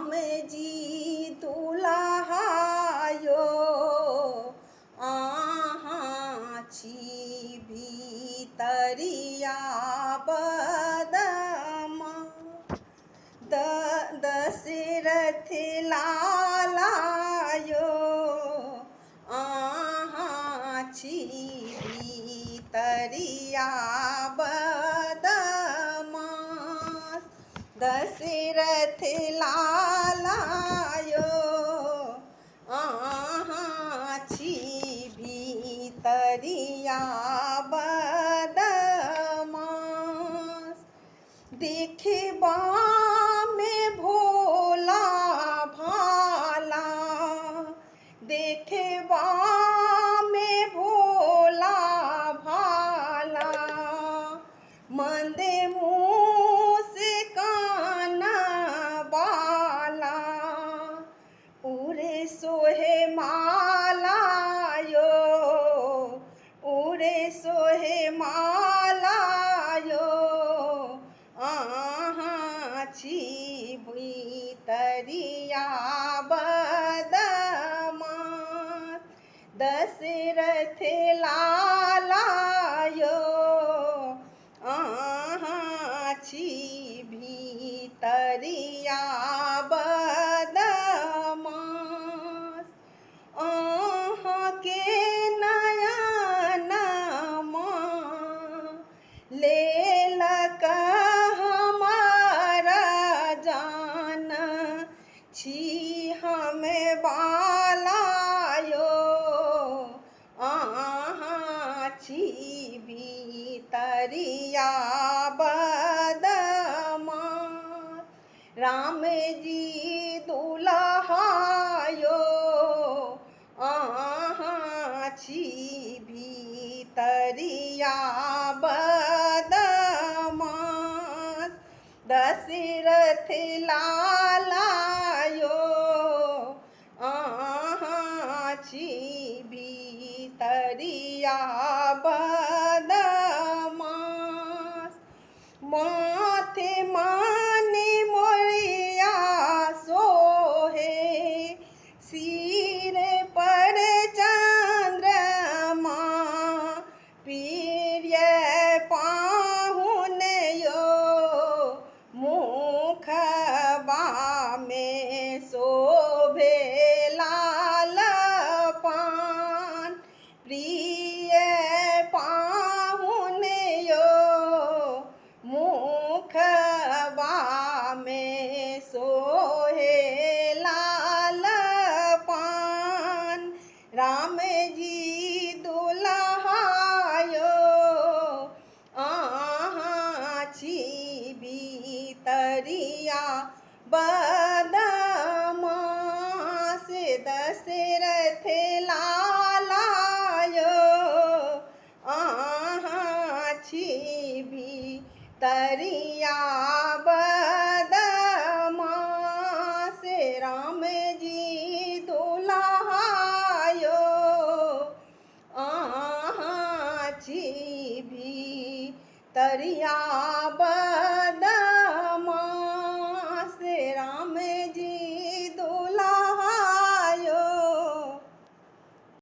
राम जी दुल्हायो आहाची भीतरिया बदमा दशरथ लालायो आहाची भीतरिया बदमास दशरथ लालायो आहाची भीतरिया बदमास देखबा में भोला भाला देखबा में भोला भाला मंद मुस्कान बाला उरे सोहे मालायो उरे सोहे मालायो आहाची भीतरिया बदमास दशरथ लालायो आहाची भीतरिया बदमास आहा के नयनमा लेलक हमारा जान छी हम बालायो आहाची भीतरिया बदमास राम जी दुल्हायो आहाची भीतरिया बदमास दशरथ लालायो आहाची भीतरिया बदमास माथे माने मोरिया सोहे सिर पर चंद्रमा प्रिय पाहुनयो मुखबा में शोभे लाल पान प्रिय पाहुनयो मुखबा में सोहे लाल पान राम जी दुल्हायो आहाची भीतरिया बदमास दशरथ लालायो आहाची भीतरिया बदमास राम जी